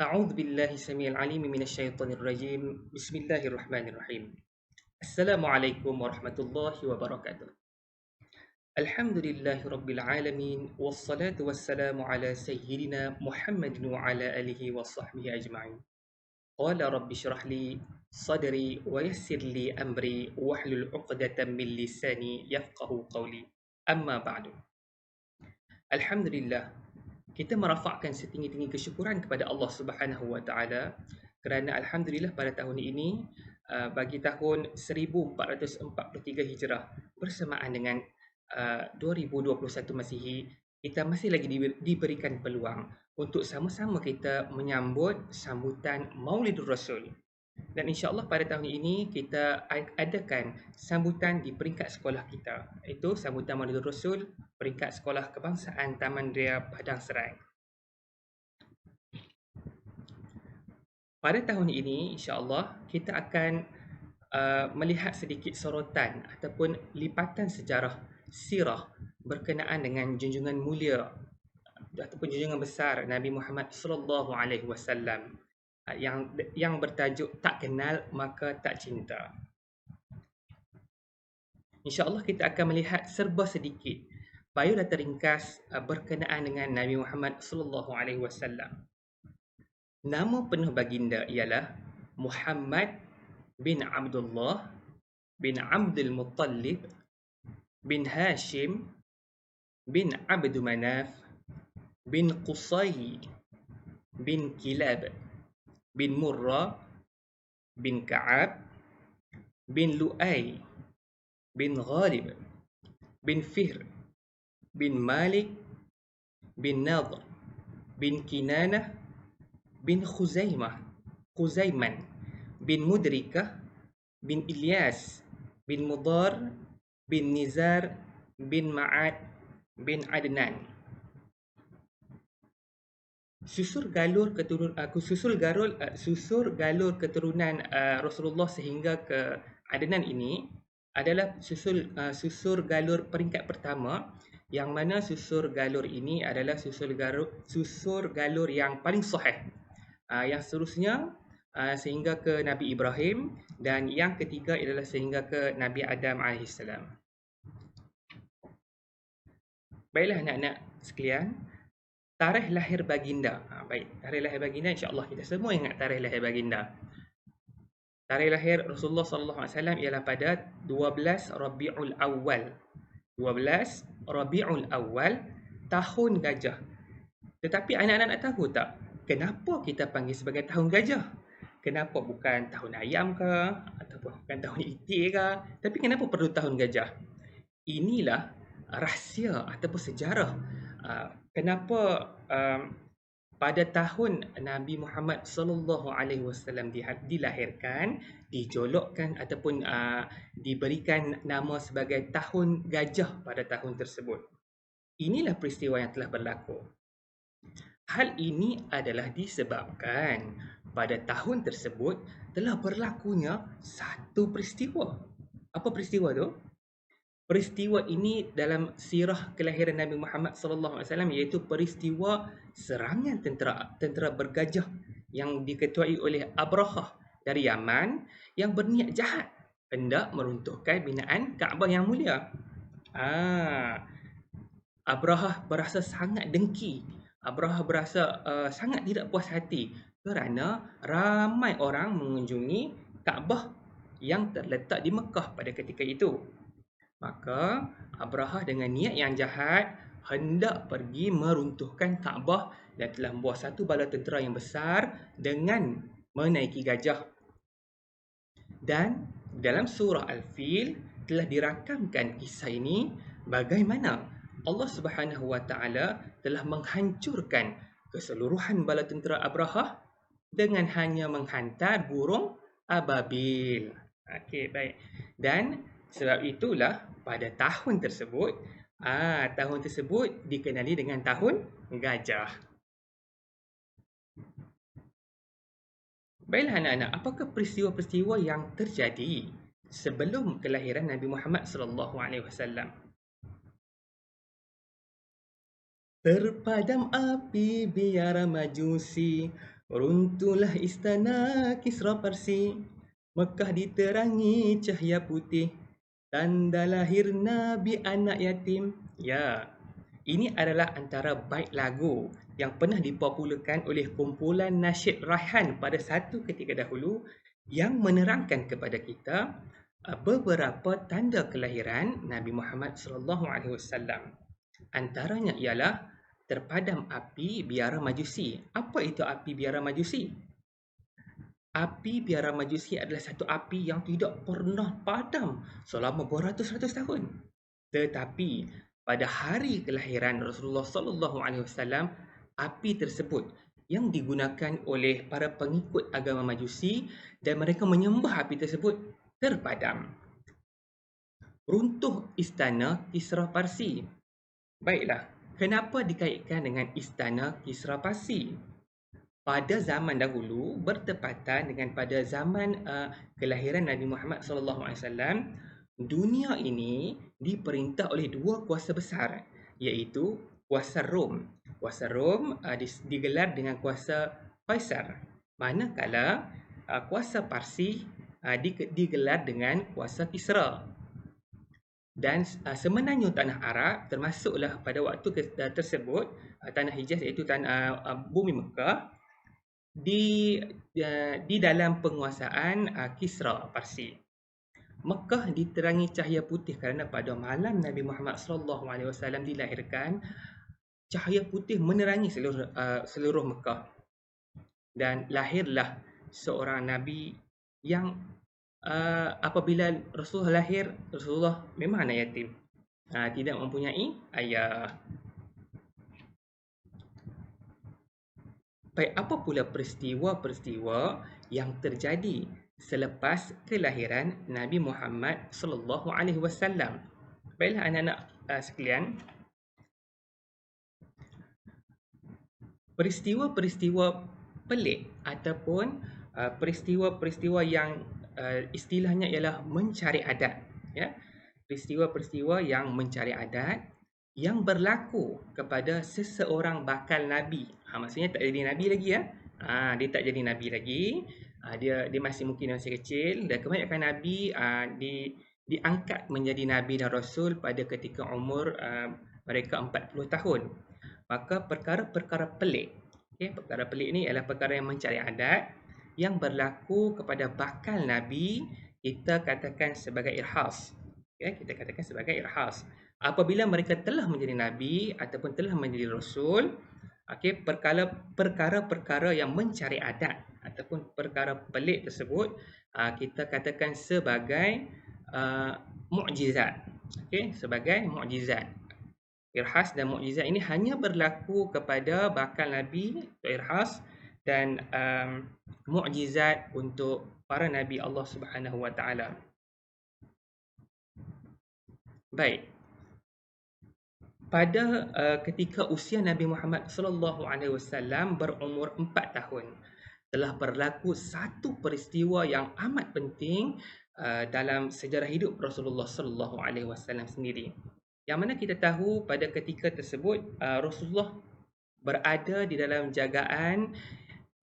أعوذ بالله السميع العليم من الشيطان الرجيم بسم الله الرحمن الرحيم السلام عليكم ورحمة الله وبركاته الحمد لله رب العالمين والصلاة والسلام على سيدنا محمد وعلى آله وصحبه أجمعين قال رب اشرح لي صدري ويسر لي أمري واحلل عقدة من لساني يفقه قولي أما بعد الحمد لله. Kita merafakkan setinggi-tinggi kesyukuran kepada Allah Subhanahu Wa Taala kerana alhamdulillah pada tahun ini bagi tahun 1443 Hijrah bersamaan dengan 2021 Masihi, kita masih lagi diberikan peluang untuk sama-sama kita menyambut sambutan Maulidur Rasul. Dan insya-Allah pada tahun ini kita adakan sambutan di peringkat sekolah kita, iaitu sambutan Maulidur Rasul peringkat sekolah kebangsaan Taman Ria Padang Serai. Pada tahun ini, insya-Allah kita akan melihat sedikit sorotan ataupun lipatan sejarah sirah berkenaan dengan junjungan mulia ataupun junjungan besar Nabi Muhammad sallallahu alaihi wasallam yang bertajuk tak kenal maka tak cinta. InsyaAllah kita akan melihat serba sedikit biodata ringkas berkenaan dengan Nabi Muhammad sallallahu alaihi wasallam. Nama penuh baginda ialah Muhammad bin Abdullah bin Abdul Muttalib bin Hashim bin Abdu Manaf bin Qusay bin Kilab bin Murrah bin Ka'ab bin Lu'ay bin Ghalib bin Fihr bin Malik bin Nadr bin Kinanah bin Khuzaiman bin Mudrikah bin Ilyas bin Mudar bin Nizar bin Ma'ad bin Adnan. Susur galur keturunan Rasulullah sehingga ke Adnan ini adalah susur galur peringkat pertama, yang mana susur galur ini adalah susur galur yang paling sahih. Yang seterusnya sehingga ke Nabi Ibrahim, dan yang ketiga adalah sehingga ke Nabi Adam AS. Baiklah anak-anak sekalian, tarikh lahir baginda. Tarikh lahir baginda, insya-Allah kita semua ingat tarikh lahir baginda. Tarikh lahir Rasulullah sallallahu alaihi wasallam ialah pada 12 Rabiul Awal. 12 Rabiul Awal, tahun gajah. Tetapi anak-anak nak tahu tak, kenapa kita panggil sebagai tahun gajah? Kenapa bukan tahun ayam ke, ataupun bukan tahun itik ke? Tapi kenapa perlu tahun gajah? Inilah rahsia ataupun sejarah kenapa pada tahun Nabi Muhammad sallallahu alaihi wasallam dilahirkan, dijolokkan ataupun diberikan nama sebagai tahun gajah pada tahun tersebut. Inilah peristiwa yang telah berlaku. Hal ini adalah disebabkan pada tahun tersebut telah berlakunya satu peristiwa. Apa peristiwa tu? Peristiwa ini dalam sirah kelahiran Nabi Muhammad sallallahu alaihi wasallam iaitu peristiwa serangan tentera bergajah yang diketuai oleh Abrahah dari Yaman yang berniat jahat hendak meruntuhkan binaan Kaabah yang mulia. Abrahah berasa sangat dengki. Abrahah berasa sangat tidak puas hati kerana ramai orang mengunjungi Kaabah yang terletak di Mekah pada ketika itu. Maka Abrahah dengan niat yang jahat hendak pergi meruntuhkan Kaabah dan telah membawa satu bala tentera yang besar dengan menaiki gajah. Dan dalam surah Al-Fil telah dirakamkan kisah ini bagaimana Allah Subhanahu Wa Taala telah menghancurkan keseluruhan bala tentera Abrahah dengan hanya menghantar burung ababil. Okey, baik. Dan sebab itulah pada tahun tersebut dikenali dengan tahun gajah. Baiklah anak-anak, apakah peristiwa-peristiwa yang terjadi sebelum kelahiran Nabi Muhammad sallallahu alaihi wasallam? Terpadam api biara majusi, Runtuhlah istana Kisra Parsi, Mekah diterangi cahaya putih, tanda lahir Nabi anak yatim. Ya, ini adalah antara bait lagu yang pernah dipopularkan oleh kumpulan nasyid Raihan pada satu ketika dahulu yang menerangkan kepada kita beberapa tanda kelahiran Nabi Muhammad sallallahu alaihi wasallam. Antaranya ialah terpadam api biara Majusi. Apa itu api biara Majusi? Api biara Majusi adalah satu api yang tidak pernah padam selama beratus-ratus tahun. Tetapi pada hari kelahiran Rasulullah sallallahu alaihi wasallam, api tersebut yang digunakan oleh para pengikut agama Majusi dan mereka menyembah api tersebut terpadam. Runtuh istana Kisra Parsi. Baiklah, kenapa dikaitkan dengan istana Kisra Parsi? Pada zaman dahulu bertepatan dengan pada zaman kelahiran Nabi Muhammad sallallahu alaihi wasallam, dunia ini diperintah oleh dua kuasa besar, iaitu kuasa Rom. Kuasa Rom digelar dengan kuasa Kaisar. Manakala kuasa Parsi digelar dengan kuasa Kisra. Dan semenanjung tanah Arab termasuklah pada waktu tersebut tanah Hijaz iaitu tanah bumi Mekah di dalam penguasaan Kisra Parsi. Mekah diterangi cahaya putih kerana pada malam Nabi Muhammad sallallahu alaihi wasallam dilahirkan, cahaya putih menerangi seluruh Mekah dan lahirlah seorang nabi yang apabila Rasulullah lahir, Rasulullah memang anak yatim. Tidak mempunyai ayah. Baik, apa pula peristiwa-peristiwa yang terjadi selepas kelahiran Nabi Muhammad sallallahu alaihi wasallam? Baiklah anak-anak sekalian, peristiwa-peristiwa pelik ataupun peristiwa-peristiwa yang istilahnya ialah mencari adat, ya. Peristiwa-peristiwa yang mencari adat yang berlaku kepada seseorang bakal nabi. Maksudnya tak jadi nabi lagi, ya. Dia tak jadi nabi lagi. Dia masih mungkin masih kecil dan kebanyakan nabi diangkat menjadi nabi dan rasul pada ketika umur mereka 40 tahun. Maka perkara-perkara pelik, perkara pelik ni ialah perkara yang mencari adat yang berlaku kepada bakal nabi, kita katakan sebagai irhas. Kita katakan sebagai irhas. Apabila mereka telah menjadi nabi ataupun telah menjadi rasul, perkara-perkara yang mencari adat ataupun perkara pelik tersebut kita katakan sebagai mukjizat. Sebagai mukjizat. Irhas dan mukjizat ini hanya berlaku kepada bakal nabi atau irhas dan mukjizat untuk para nabi Allah Subhanahu wa taala. Baik. Pada ketika usia Nabi Muhammad sallallahu alaihi wasallam berumur 4 tahun, telah berlaku satu peristiwa yang amat penting dalam sejarah hidup Rasulullah sallallahu alaihi wasallam sendiri. Yang mana kita tahu pada ketika tersebut Rasulullah berada di dalam jagaan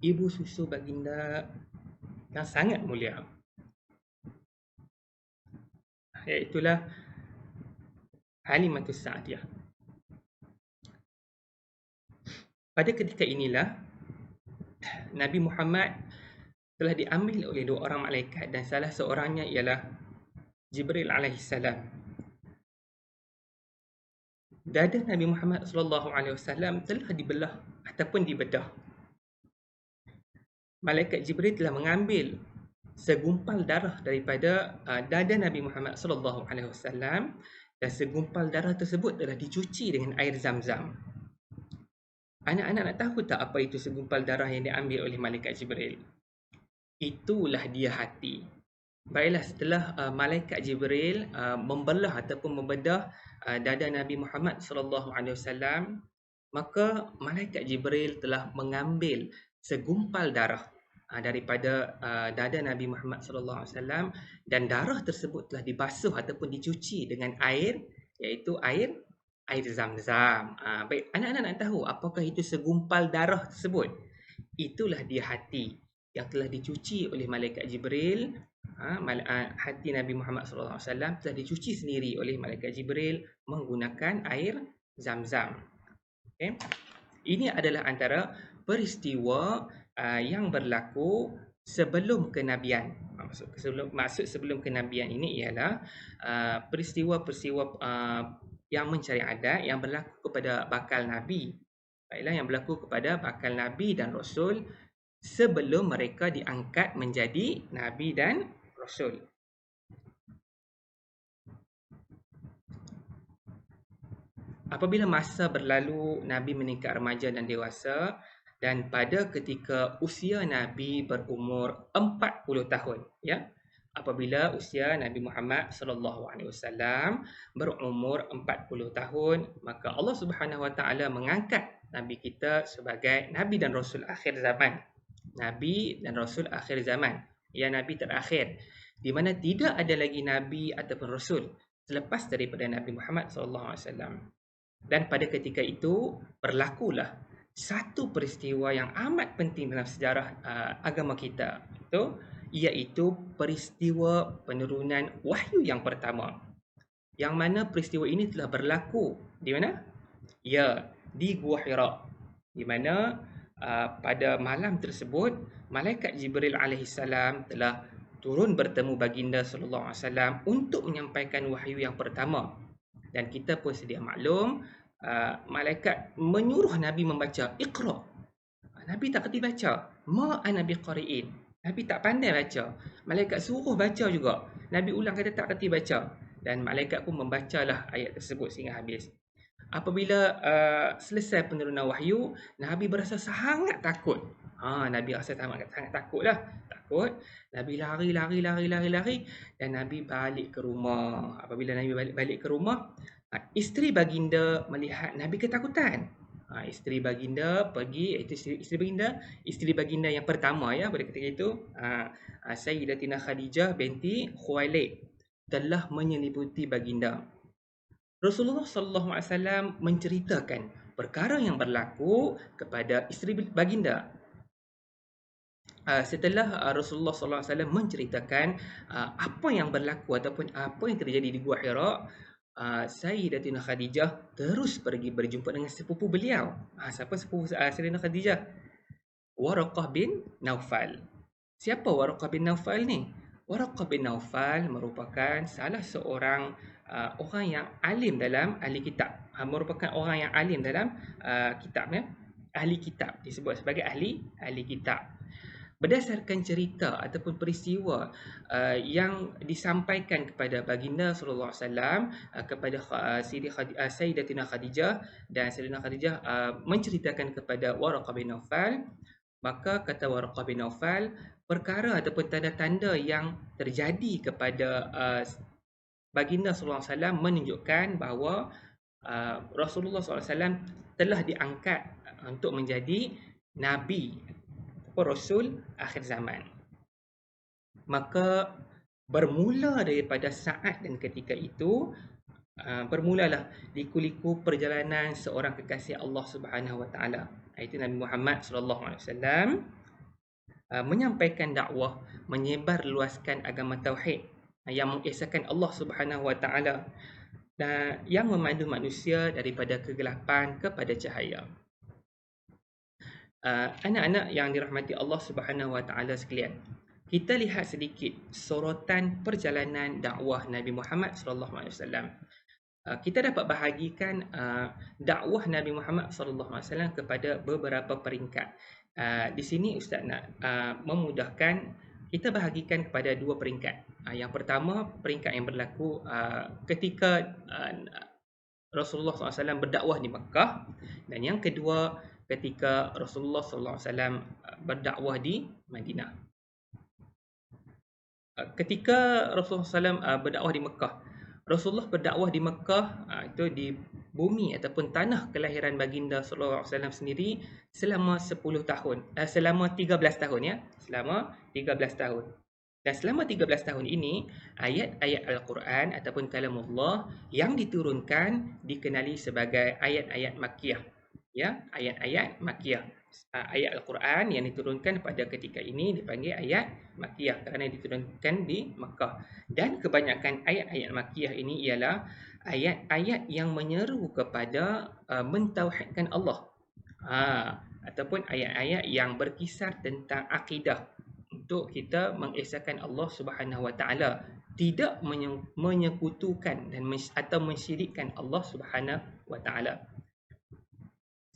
ibu susu baginda yang sangat mulia, iaitulah Halimatus Sa'diyah. Pada ketika inilah Nabi Muhammad telah diambil oleh dua orang malaikat dan salah seorangnya ialah Jibril alaihissalam. Dada Nabi Muhammad sallallahu alaihi wasallam telah dibelah ataupun dibedah. Malaikat Jibril telah mengambil segumpal darah daripada dada Nabi Muhammad sallallahu alaihi wasallam dan segumpal darah tersebut telah dicuci dengan air Zam-Zam. Anak-anak nak tahu tak apa itu segumpal darah yang diambil oleh malaikat Jibril? Itulah dia hati. Baiklah, setelah malaikat Jibril membelah ataupun membedah dada Nabi Muhammad sallallahu alaihi wasallam, maka malaikat Jibril telah mengambil segumpal darah daripada dada Nabi Muhammad sallallahu alaihi wasallam dan darah tersebut telah dibasuh ataupun dicuci dengan air, iaitu air Zam-Zam. Baik, anak-anak nak tahu apakah itu segumpal darah tersebut? itulah dia hati yang telah dicuci oleh malaikat Jibril. Hati Nabi Muhammad SAW telah dicuci sendiri oleh malaikat Jibril menggunakan air Zam-Zam. Okay? Ini adalah antara peristiwa yang berlaku sebelum kenabian. Maksud sebelum kenabian ini ialah peristiwa-peristiwa yang mencari adat yang berlaku kepada bakal Nabi. Baiklah, yang berlaku kepada bakal Nabi dan Rasul sebelum mereka diangkat menjadi Nabi dan Rasul. Apabila masa berlalu, Nabi meningkat remaja dan dewasa, dan pada ketika usia Nabi berumur 40 tahun, ya. Apabila usia Nabi Muhammad SAW berumur 40 tahun, maka Allah Subhanahu Wa Taala mengangkat Nabi kita sebagai Nabi dan Rasul akhir zaman. Nabi dan Rasul akhir zaman. Ya, Nabi terakhir, di mana tidak ada lagi Nabi ataupun Rasul selepas daripada Nabi Muhammad SAW. Dan pada ketika itu berlakulah satu peristiwa yang amat penting dalam sejarah agama kita, iaitu peristiwa penurunan wahyu yang pertama. Yang mana peristiwa ini telah berlaku di mana? Ya, di Gua Hira. Di mana pada malam tersebut malaikat Jibril alaihissalam telah turun bertemu baginda sallallahu alaihi wasallam untuk menyampaikan wahyu yang pertama. Dan kita pun sedia maklum, malaikat menyuruh Nabi membaca Iqra. Nabi tak kerti baca. Ma ana biqari'in. Nabi tak pandai baca. Malaikat suruh baca juga. Nabi ulang kata tak kerti baca. Dan malaikat pun membacalah ayat tersebut sehingga habis. Apabila selesai penurunan wahyu, Nabi berasa sangat takut. Nabi rasa sangat takutlah. Takut. Nabi lari. Dan Nabi balik ke rumah. Apabila Nabi balik ke rumah, isteri baginda melihat Nabi ketakutan. Isteri baginda pergi, isteri baginda yang pertama, ya, pada ketika itu, Sayyidatina Khadijah binti Khuwailid telah menyelimuti baginda. Rasulullah SAW menceritakan perkara yang berlaku kepada isteri baginda. Setelah Rasulullah SAW menceritakan apa yang berlaku ataupun apa yang terjadi di Gua Hira, Sayyidatina Khadijah terus pergi berjumpa dengan sepupu beliau. Siapa sepupu Sayyidatina Khadijah? Waraqah bin Naufal. Siapa Waraqah bin Naufal ni? Waraqah bin Naufal merupakan salah seorang orang yang alim dalam ahli kitab. Merupakan orang yang alim dalam kitabnya. Ahli kitab, disebut sebagai ahli kitab. Berdasarkan cerita ataupun peristiwa yang disampaikan kepada baginda sallallahu alaihi wasallam kepada Sayyidatina Khadijah, dan Sayyidatina Khadijah menceritakan kepada Waraqah bin Naufal, maka kata Waraqah bin Naufal, perkara ataupun tanda-tanda yang terjadi kepada baginda sallallahu alaihi wasallam menunjukkan bahawa Rasulullah sallallahu alaihi wasallam telah diangkat untuk menjadi nabi atau rasul akhir zaman. Maka bermula daripada saat dan ketika itu, bermulalah liku-liku perjalanan seorang kekasih Allah Subhanahu Wa Taala, iaitu Nabi Muhammad sallallahu alaihi wasallam, menyampaikan dakwah, menyebar luaskan agama tauhid yang mengesahkan Allah Subhanahu Wa Taala dan yang memandu manusia daripada kegelapan kepada cahaya. Anak-anak yang dirahmati Allah Subhanahu Wa Taala sekalian, kita lihat sedikit sorotan perjalanan dakwah Nabi Muhammad sallallahu alaihi wasallam. Kita dapat bahagikan dakwah Nabi Muhammad sallallahu alaihi wasallam kepada beberapa peringkat. Di sini Ustaz nak memudahkan, kita bahagikan kepada dua peringkat. Yang pertama, peringkat yang berlaku ketika Rasulullah SAW berdakwah di Mekah, dan yang kedua ketika Rasulullah SAW berdakwah di Madinah. Ketika Rasulullah SAW berdakwah di Mekah, Rasulullah berdakwah di Mekah, itu di bumi ataupun tanah kelahiran baginda sallallahu alaihi wasallam sendiri selama 10 tahun, selama 13 tahun, ya, selama 13 tahun. Dan selama 13 tahun ini, ayat-ayat Al-Quran ataupun kalamullah yang diturunkan dikenali sebagai ayat-ayat Makkiyah, ya, ayat-ayat Makkiyah. Ayat Al-Quran yang diturunkan pada ketika ini dipanggil ayat Makkiyah kerana diturunkan di Makkah. Dan kebanyakan ayat-ayat Makkiyah ini ialah ayat-ayat yang menyeru kepada mentauhidkan Allah. Ataupun ayat-ayat yang berkisar tentang akidah untuk kita mengesahkan Allah Subhanahu Wa Taala, tidak menyekutukan dan atau mensyirikkan Allah Subhanahu Wa Taala.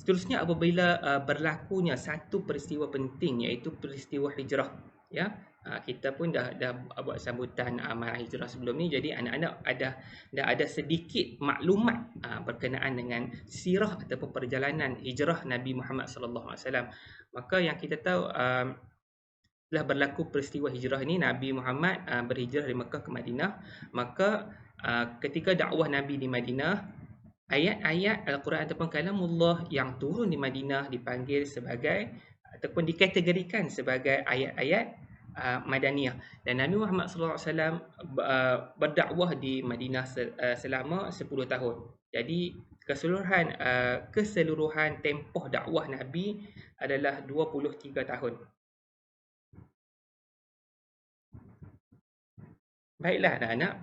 Seterusnya apabila berlakunya satu peristiwa penting iaitu peristiwa hijrah, ya. Kita pun dah buat sambutan amal hijrah sebelum ni, jadi anak-anak dah ada sedikit maklumat berkenaan dengan sirah ataupun perjalanan hijrah Nabi Muhammad sallallahu alaihi wasallam. Maka yang kita tahu telah berlaku peristiwa hijrah ini, Nabi Muhammad berhijrah dari Mekah ke Madinah. Maka ketika dakwah Nabi di Madinah, ayat-ayat Al-Quran ataupun kalamullah yang turun di Madinah dipanggil sebagai ataupun dikategorikan sebagai ayat-ayat Madaniyah. Dan Nabi Muhammad SAW berdakwah di Madinah selama 10 tahun. Jadi keseluruhan tempoh dakwah Nabi adalah 23 tahun. Baiklah anak-anak,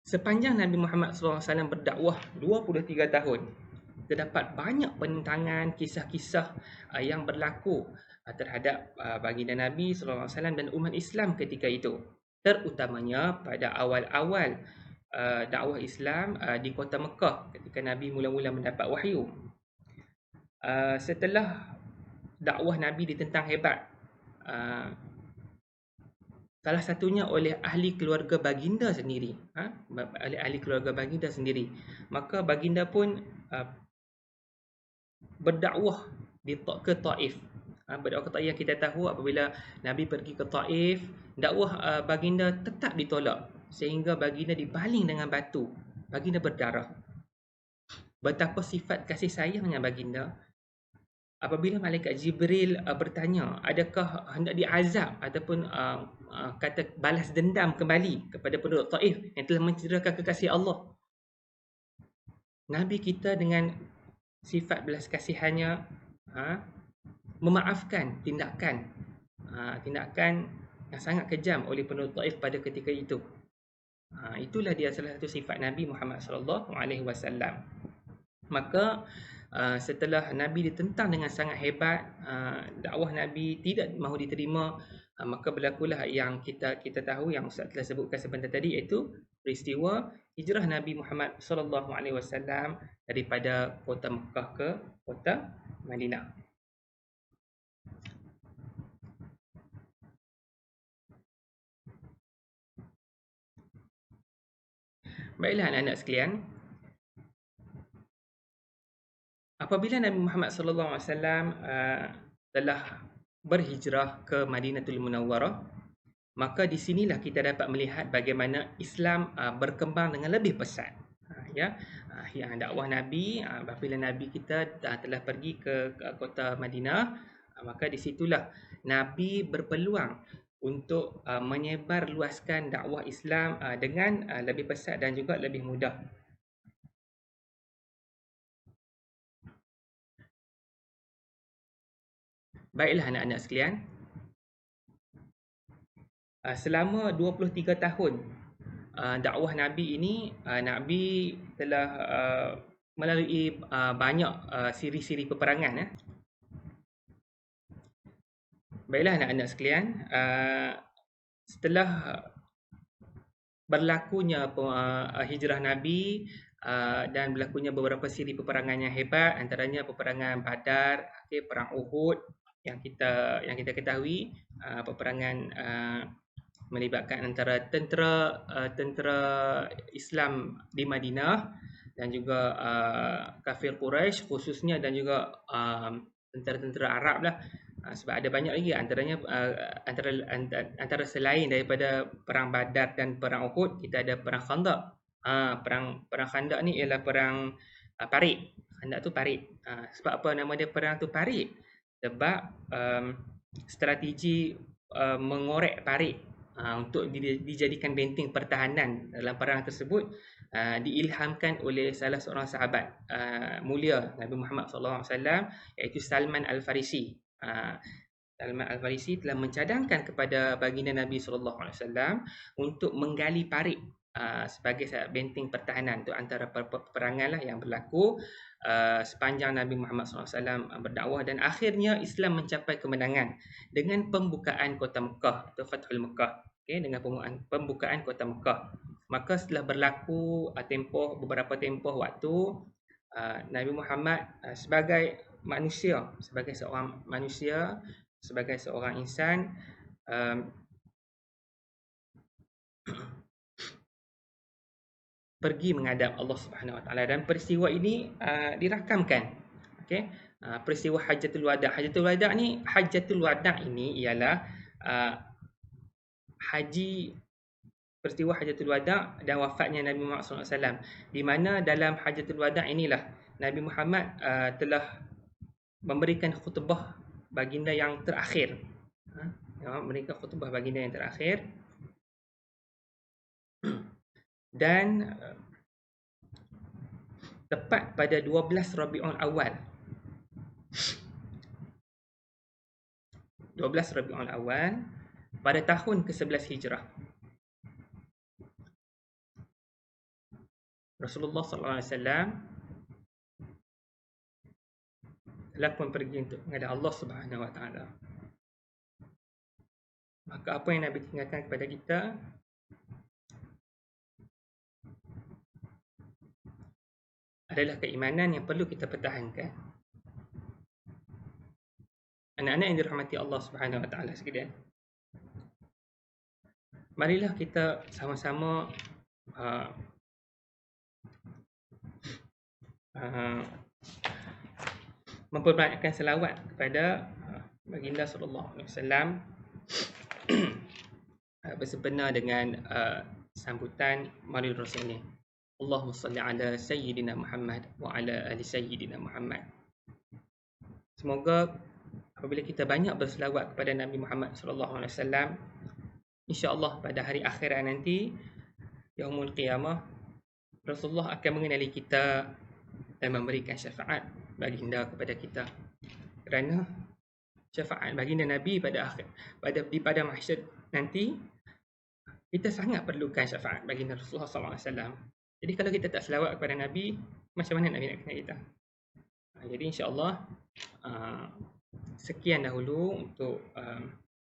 sepanjang Nabi Muhammad SAW berdakwah 23 tahun, terdapat banyak penentangan, kisah-kisah yang berlaku terhadap baginda Nabi SAW dan umat Islam ketika itu. Terutamanya pada awal-awal dakwah Islam di kota Mekah ketika Nabi mula-mula mendapat wahyu. Setelah dakwah Nabi ditentang hebat, salah satunya oleh ahli keluarga baginda sendiri, oleh ahli keluarga baginda sendiri. Maka baginda pun berdakwah ke Taif. Berdakwah ke Taif, kita tahu apabila Nabi pergi ke Taif, dakwah baginda tetap ditolak sehingga baginda dibaling dengan batu. Baginda berdarah. Betapa sifat kasih sayangnya baginda. Apabila malaikat Jibril bertanya, adakah hendak diazab ataupun kata balas dendam kembali kepada penduduk Taif yang telah mencederakan kekasih Allah, Nabi kita dengan sifat belas kasihannya memaafkan tindakan yang sangat kejam oleh penduduk Taif pada ketika itu. Itulah dia salah satu sifat Nabi Muhammad sallallahu alaihi wasallam. Maka setelah Nabi ditentang dengan sangat hebat, dakwah Nabi tidak mahu diterima, maka berlakulah yang kita tahu, yang Ustaz telah sebutkan sebentar tadi, iaitu peristiwa hijrah Nabi Muhammad sallallahu alaihi wasallam daripada kota Mekah ke kota Madinah. Baiklah anak-anak sekalian, apabila Nabi Muhammad SAW telah berhijrah ke Madinatul Munawwarah, maka di sinilah kita dapat melihat bagaimana Islam berkembang dengan lebih pesat. Yang dakwah Nabi, apabila Nabi kita telah pergi ke kota Madinah, maka di situlah Nabi berpeluang untuk menyebarluaskan dakwah Islam dengan lebih pesat dan juga lebih mudah. Baiklah anak-anak sekalian, selama 23 tahun dakwah Nabi ini, Nabi telah melalui banyak siri-siri peperangan. Baiklah anak-anak sekalian, setelah berlakunya hijrah Nabi dan berlakunya beberapa siri peperangan yang hebat, antaranya peperangan Badar, perang Uhud yang kita ketahui, peperangan melibatkan antara tentera Islam di Madinah dan juga kafir Quraisy khususnya, dan juga tentera-tentera Arab lah. Sebab ada banyak lagi, antaranya antara selain daripada perang Badar dan perang Uhud, kita ada perang Khandaq. Perang Khandaq ni ialah perang parit. Khandaq tu parit. Sebab apa nama dia perang tu parit? Sebab strategi mengorek parit untuk dijadikan benteng pertahanan dalam perang tersebut diilhamkan oleh salah seorang sahabat mulia Nabi Muhammad SAW, iaitu Salman Al-Farisi. Salman Al-Farisi telah mencadangkan kepada baginda Nabi SAW untuk menggali parit sebagai benteng pertahanan untuk antara peperangan lah yang berlaku sepanjang Nabi Muhammad SAW berdakwah, dan akhirnya Islam mencapai kemenangan dengan pembukaan kota Mekah atau Fathul Mekah. Okay, dengan pembukaan kota Mekah. Maka setelah berlaku beberapa tempoh waktu, Nabi Muhammad sebagai seorang manusia, sebagai seorang insan, pergi menghadap Allah Subhanahu Wa Taala, dan peristiwa ini dirakamkan. Okey, peristiwa Hajjatul Wada. Hajjatul Wada ini ialah peristiwa Hajjatul Wada dan wafatnya Nabi Muhammad SAW, di mana dalam Hajjatul Wada inilah Nabi Muhammad telah memberikan khutbah baginda yang terakhir. Memberikan khutbah baginda yang terakhir. Dan tepat pada 12 Rabiul Awal. 12 Rabiul Awal pada tahun ke-11 Hijrah. Rasulullah SAW telah pun pergi untuk menghadap Allah Subhanahu Wa Taala. Maka apa yang Nabi tinggalkan kepada kita adalah keimanan yang perlu kita pertahankan. Anak-anak yang dirahmati Allah Subhanahu Wa Taala sekalian, marilah kita sama-sama memperbanyakkan selawat kepada baginda sallallahu alaihi wasallam bersempena dengan sambutan Maulid Rasul ini. Allahumma salli ala Sayyidina Muhammad wa ala ali Sayyidina Muhammad. Semoga apabila kita banyak berselawat kepada Nabi Muhammad sallallahu alaihi wasallam, insya-Allah pada hari akhirat nanti, Yaumul Qiyamah, Rasulullah akan mengenali kita dan memberikan syafaat baginda kepada kita. Kerana syafaat baginda Nabi pada mahsyar nanti, kita sangat perlukan syafaat baginda Rasulullah SAW. Jadi kalau kita tak selawat kepada Nabi, macam mana Nabi nak kenal kita? Jadi insya-Allah sekian dahulu untuk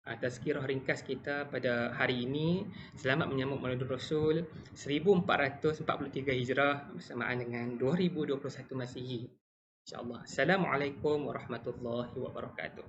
tazkirah ringkas kita pada hari ini. Selamat menyambut Maulid Rasul 1443 Hijrah bersamaan dengan 2021 Masihi. InsyaAllah. Assalamualaikum warahmatullahi wabarakatuh.